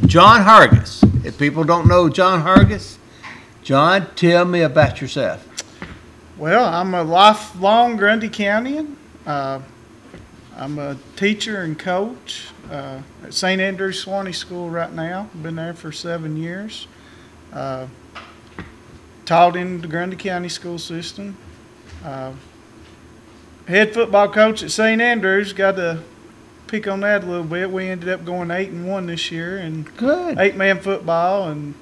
John Hargis. If people don't know John Hargis, John, tell me about yourself. Well, I'm a lifelong Grundy Countian. I'm a teacher and coach at St. Andrew's Swanee School right now. Been there for 7 years. Taught in the Grundy County school system. Head football coach at St. Andrew's. Got to pick on that a little bit. We ended up going 8-1 this year, and Good. 8-man football, and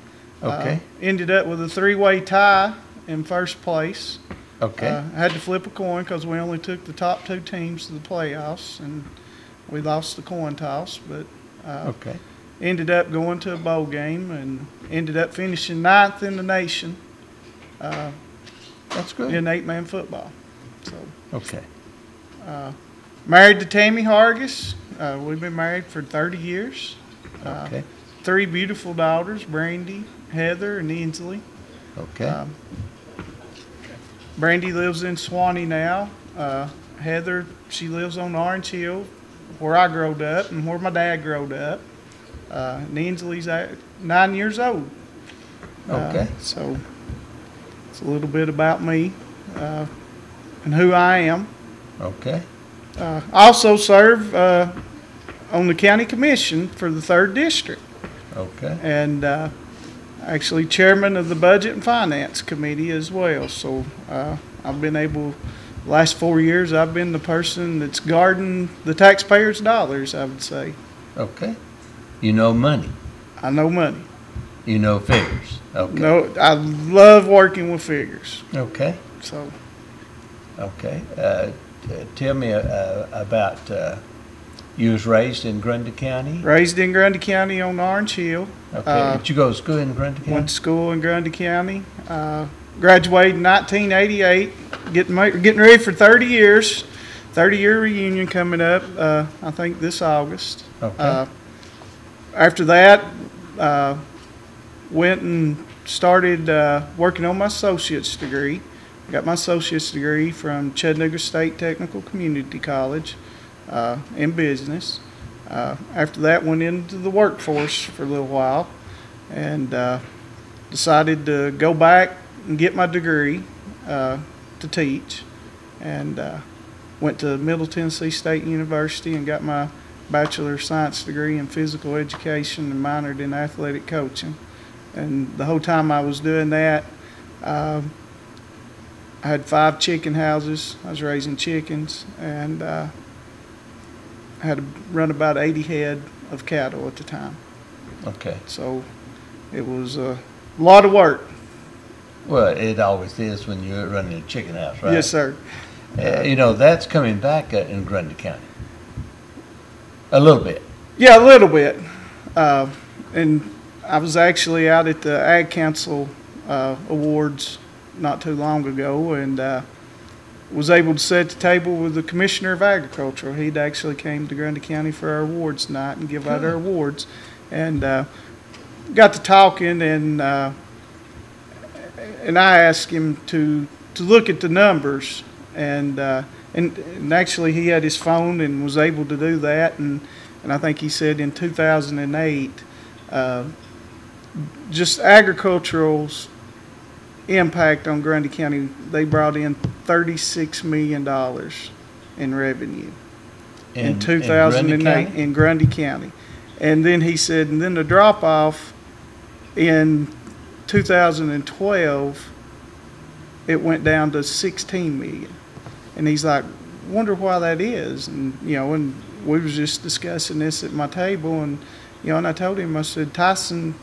Okay. ended up with a 3-way tie in first place. Okay. I had to flip a coin because we only took the top 2 teams to the playoffs, and we lost the coin toss, but Okay. ended up going to a bowl game and ended up finishing 9th in the nation That's good. in 8-man football. So Okay. married to Tammy Hargis. We've been married for 30 years. Okay. 3 beautiful daughters, Brandy, Heather, and Inslee. Okay. Brandy lives in Swanee now. Heather, she lives on Orange Hill, where I growed up and where my dad growed up. And Inslee's 9 years old. Okay. So it's a little bit about me and who I am. Okay. I also serve on the county commission for the 3rd district, Okay. and actually chairman of the budget and finance committee as well. So I've been able, the last 4 years, I've been the person that's guarding the taxpayers' dollars, I would say. Okay. You know money. I know money. You know figures. Okay. No, I love working with figures. Okay. So Okay. Tell me about you was raised in Grundy County. raised in Grundy County on Orange Hill. Okay. Did you go to school in Grundy County? Went to school in Grundy County. Graduated in 1988. Getting ready for 30 years. 30-year reunion coming up. I think this August. Okay. After that, went and started working on my associate's degree. Got my associate's degree from Chattanooga State Technical Community College in business. After that, went into the workforce for a little while, and decided to go back and get my degree to teach, and went to Middle Tennessee State University and got my Bachelor of Science degree in physical education and minored in athletic coaching. And the whole time I was doing that, I had 5 chicken houses. I was raising chickens, and I had to run about 80 head of cattle at the time. Okay. So it was a lot of work. Well, it always is when you're running a chicken house, right? Yes, sir. You know, that's coming back in Grundy County. A little bit. Yeah, a little bit. And I was actually out at the Ag Council Awards not too long ago, and was able to sit at the table with the Commissioner of Agriculture. He'd actually came to Grundy County for our awards night and give out our awards, and got to talking, and I asked him to look at the numbers, and actually he had his phone and was able to do that, and I think he said in 2008, just agricultural's impact on Grundy County, they brought in $36 million in revenue in 2008 in Grundy County. And then he said, and then the drop off in 2012, it went down to 16 million. And he's like, wonder why that is. And, you know, and we was just discussing this at my table, and, you know, and I told him, I said, Tyson,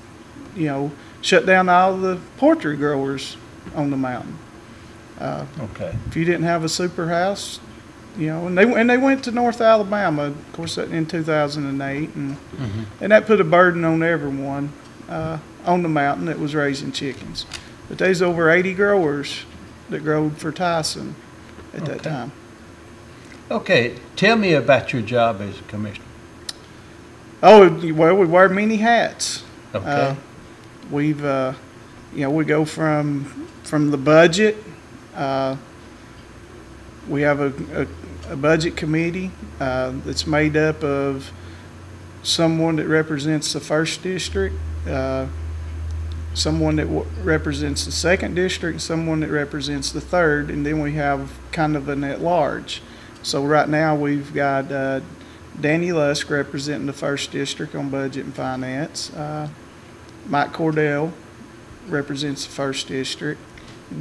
you know, shut down all the poultry growers on the mountain. Okay. If you didn't have a super house, you know, and they went to North Alabama, of course, in 2008, and that put a burden on everyone on the mountain that was raising chickens. But there's over 80 growers that growed for Tyson at that time. Okay, tell me about your job as a commissioner. Oh, well, we wear many hats. Okay. We've, you know, we go from the budget. We have a budget committee that's made up of someone that represents the 1st district, someone that represents the 2nd district, and someone that represents the 3rd, and then we have kind of an at-large. So right now we've got Danny Lusk representing the 1st district on budget and finance. Mike Cordell represents the 1st district.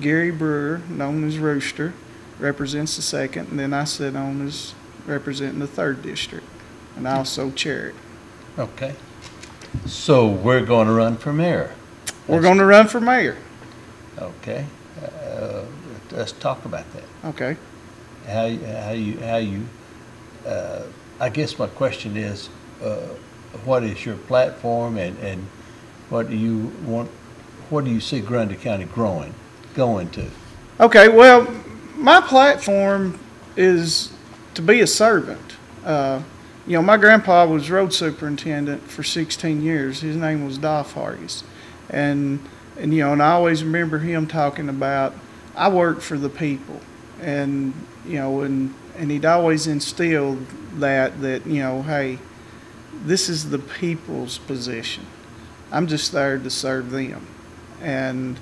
Gary Brewer, known as Rooster, represents the 2nd, and then I sit on as representing the 3rd district, and I also chair it. Okay. So we're going to run for mayor. We're going to run for mayor. Okay. Let's talk about that. Okay. How you I guess my question is, what is your platform, and what do you want, what do you see Grundy County going to? Okay, well, my platform is to be a servant. You know, my grandpa was road superintendent for 16 years. His name was Hargis. And you know, and I always remember him talking about, I work for the people. And, you know, and he'd always instilled that, you know, hey, this is the people's position. I'm just there to serve them. And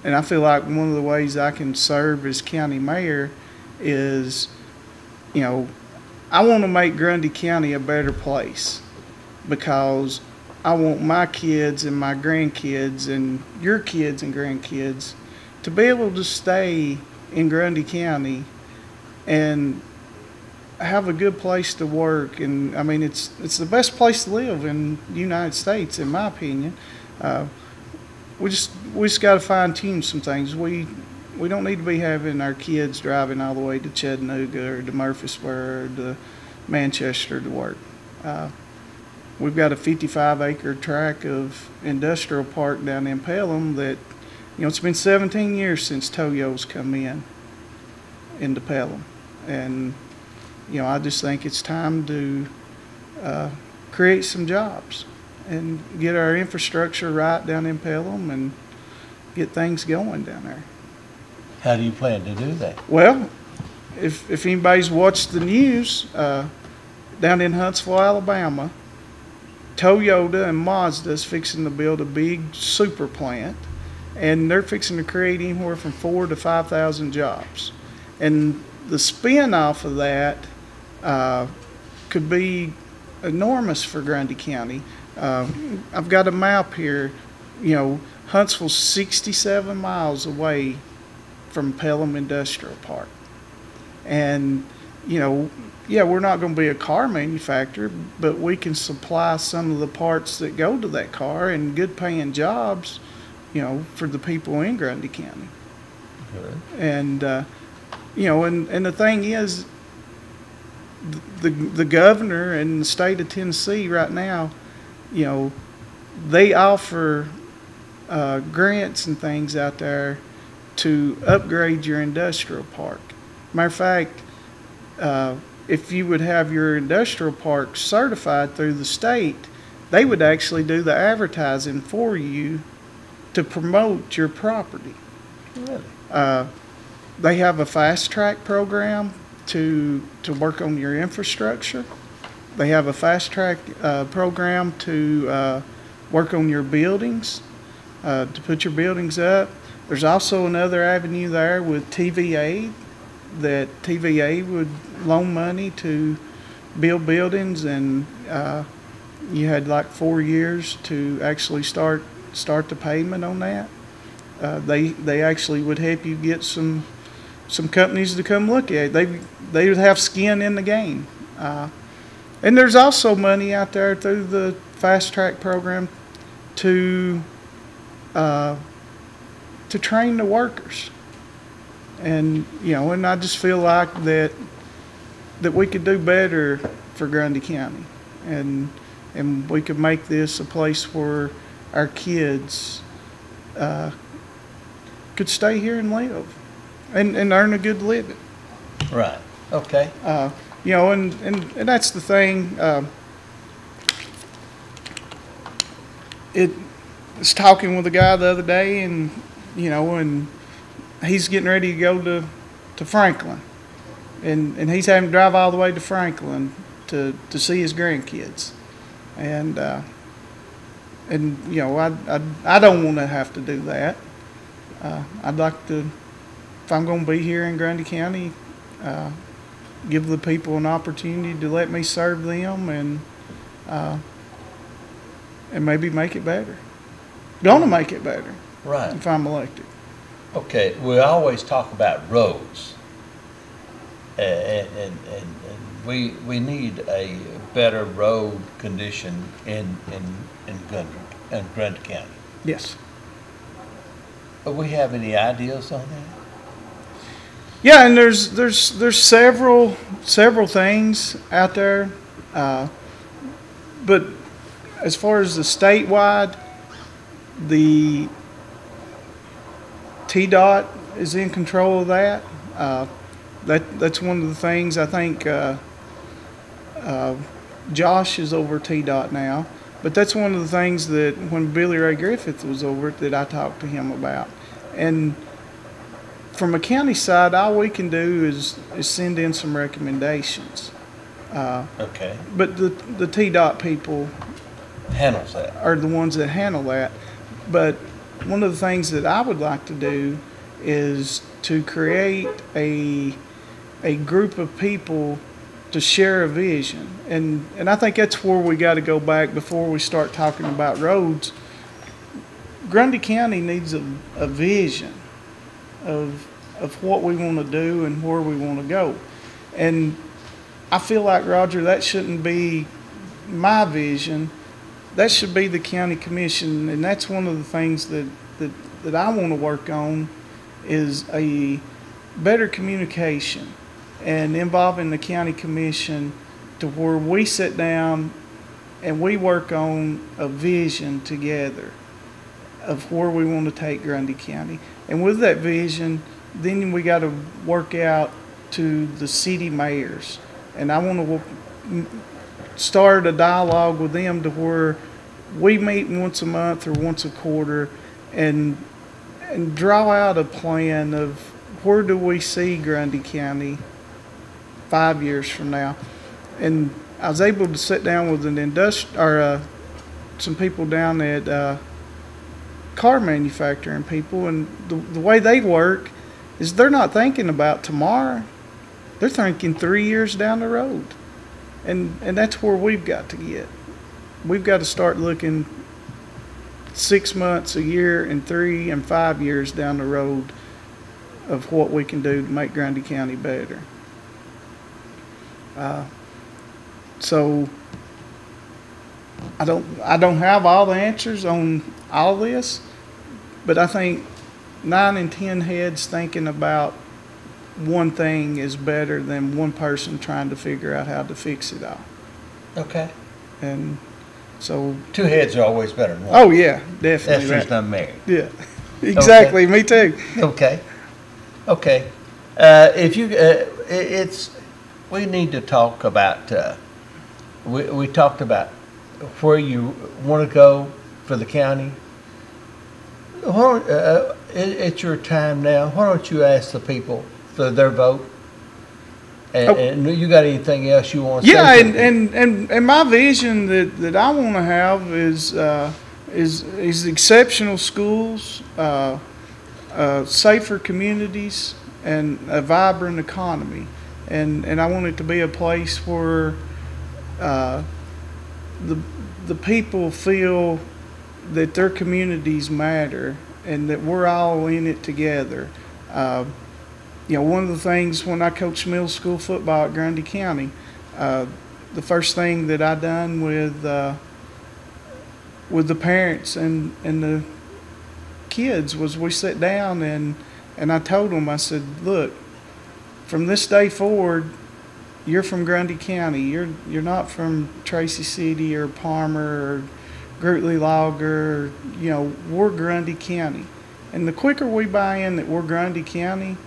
I feel like one of the ways I can serve as county mayor is, you know, I want to make Grundy County a better place, because I want my kids and my grandkids and your kids and grandkids to be able to stay in Grundy County and have a good place to work. And I mean, it's the best place to live in the United States, in my opinion. We just got to fine tune some things. We don't need to be having our kids driving all the way to Chattanooga or to Murfreesboro or to Manchester to work. We've got a 55-acre tract of industrial park down in Pelham that, you know, it's been 17 years since Toyo's come into Pelham. And, you know, I just think it's time to create some jobs and get our infrastructure right down in Pelham and get things going down there. How do you plan to do that? Well, if anybody's watched the news, down in Huntsville, Alabama, Toyota and Mazda is fixing to build a big super plant, and they're fixing to create anywhere from 4,000 to 5,000 jobs. And the spin off of that could be enormous for Grundy County. I've got a map here. You know, Huntsville's 67 miles away from Pelham Industrial Park. And, you know, yeah, we're not going to be a car manufacturer, but we can supply some of the parts that go to that car and good paying jobs, you know, for the people in Grundy County. Good. And, you know, and the thing is, the governor and the state of Tennessee right now, you know, they offer grants and things out there to upgrade your industrial park. Matter of fact, if you would have your industrial park certified through the state, they would actually do the advertising for you to promote your property. Really? They have a fast track program to work on your infrastructure. They have a fast track program to work on your buildings, to put your buildings up. There's also another avenue there with TVA, that TVA would loan money to build buildings, and you had like 4 years to actually start the payment on that. They actually would help you get some companies to come look at it. They would have skin in the game. And there's also money out there through the fast track program to train the workers. And, you know, and I just feel like that we could do better for Grundy County, and we could make this a place where our kids could stay here and live and earn a good living. Right. Okay. You know, and that's the thing. I was talking with a guy the other day, and, you know, and he's getting ready to go to Franklin, and he's having to drive all the way to Franklin to see his grandkids. and you know, I don't want to have to do that. I'd like to, if I'm going to be here in Grundy County, give the people an opportunity to let me serve them and maybe make it better. Gonna make it better. Right. If I'm elected. Okay, we always talk about roads, and we need a better road condition in Grundy County. Yes. Do we have any ideas on that? Yeah, and there's several things out there, but as far as the statewide, the TDOT is in control of that. That's one of the things I think Josh is over TDOT now. But that's one of the things that when Billy Ray Griffith was over it that I talked to him about. And from a county side, all we can do is send in some recommendations. Okay. But the TDOT people Handles that. are the ones that handle that. But one of the things that I would like to do is to create a group of people to share a vision. And I think that's where we got to go back before we start talking about roads. Grundy County needs a vision of what we want to do and where we want to go. And I feel like, Roger, that shouldn't be my vision. That should be the county commission, and that's one of the things that I want to work on is a better communication and involving the county commission to where we sit down and we work on a vision together of where we want to take Grundy County. And with that vision, then we got to work out to the city mayors. And I want to start a dialogue with them to where we meet once a month or once a quarter and draw out a plan of where do we see Grundy County 5 years from now. And I was able to sit down with some people down at car manufacturing people, and the way they work is they're not thinking about tomorrow. They're thinking 3 years down the road. And that's where we've got to get. We've got to start looking 6 months, a year, and 3 and 5 years down the road of what we can do to make Grundy County better. So I don't have all the answers on all this, but I think 9 and 10 heads thinking about one thing is better than one person trying to figure out how to fix it all. Okay. And so 2 heads are always better than one. Oh yeah, definitely. That's the reason I'm married. Yeah, exactly. Okay. Me too. Okay. Okay. If you, we need to talk about. We talked about where you want to go for the county. It's your time now. Why don't you ask the people for their vote? And you got anything else you want to say? Yeah, and my vision that I want to have is exceptional schools, safer communities, and a vibrant economy. And I want it to be a place where the people feel that their communities matter and that we're all in it together. You know, one of the things when I coached middle school football at Grundy County, the first thing that I done with the parents and the kids was we sat down and I told them, I said, look, from this day forward, you're from Grundy County. You're not from Tracy City or Palmer or Gertley Logger. You know, we're Grundy County. And the quicker we buy in that we're Grundy County,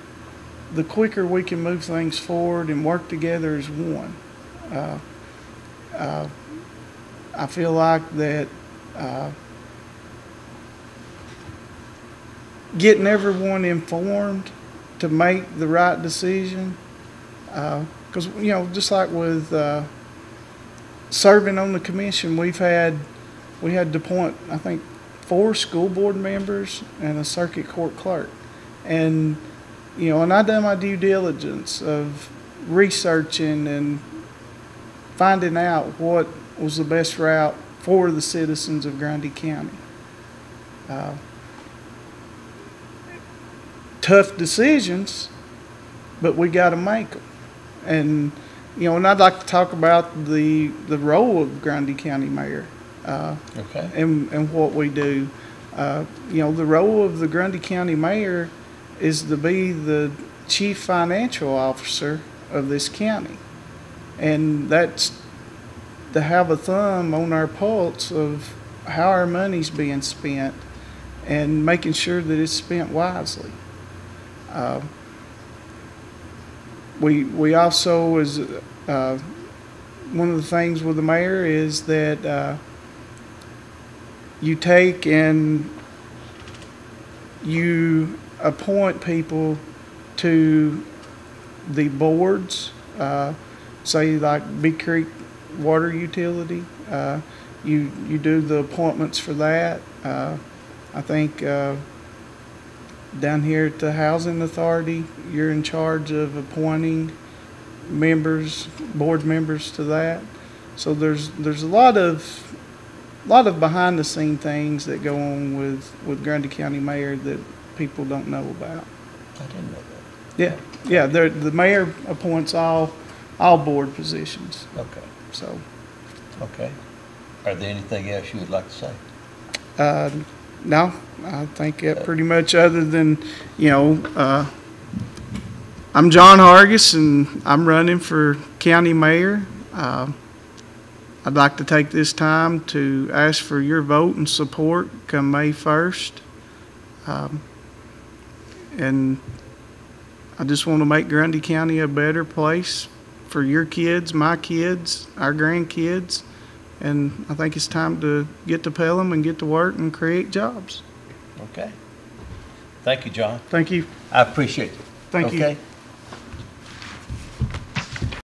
the quicker we can move things forward and work together as one. I feel like that getting everyone informed to make the right decision, because you know, just like with serving on the commission, we had to appoint, I think, 4 school board members and a circuit court clerk. And, you know, and I done my due diligence of researching and finding out what was the best route for the citizens of Grundy County. Tough decisions, but we got to make them. And, you know, and I'd like to talk about the role of Grundy County Mayor. Okay. And what we do. You know, the role of the Grundy County Mayor is to be the chief financial officer of this county. And that's to have a thumb on our pulse of how our money's being spent and making sure that it's spent wisely. We also, as one of the things with the mayor is that you take and you appoint people to the boards, say like Big Creek Water Utility. You do the appointments for that. I think down here at the Housing Authority, you're in charge of appointing members, board members to that. So there's a lot of behind the scene things that go on with Grundy County Mayor that people don't know about. I didn't know that. Yeah, the mayor appoints all board positions. Okay. So. Okay. Are there anything else you would like to say? No, I think that pretty much, other than, you know, I'm John Hargis and I'm running for county mayor. I'd like to take this time to ask for your vote and support come May 1st. And I just want to make Grundy County a better place for your kids, my kids, our grandkids. And I think it's time to get to Pelham and get to work and create jobs. Okay. Thank you, John. Thank you. I appreciate it. Thank you. Okay.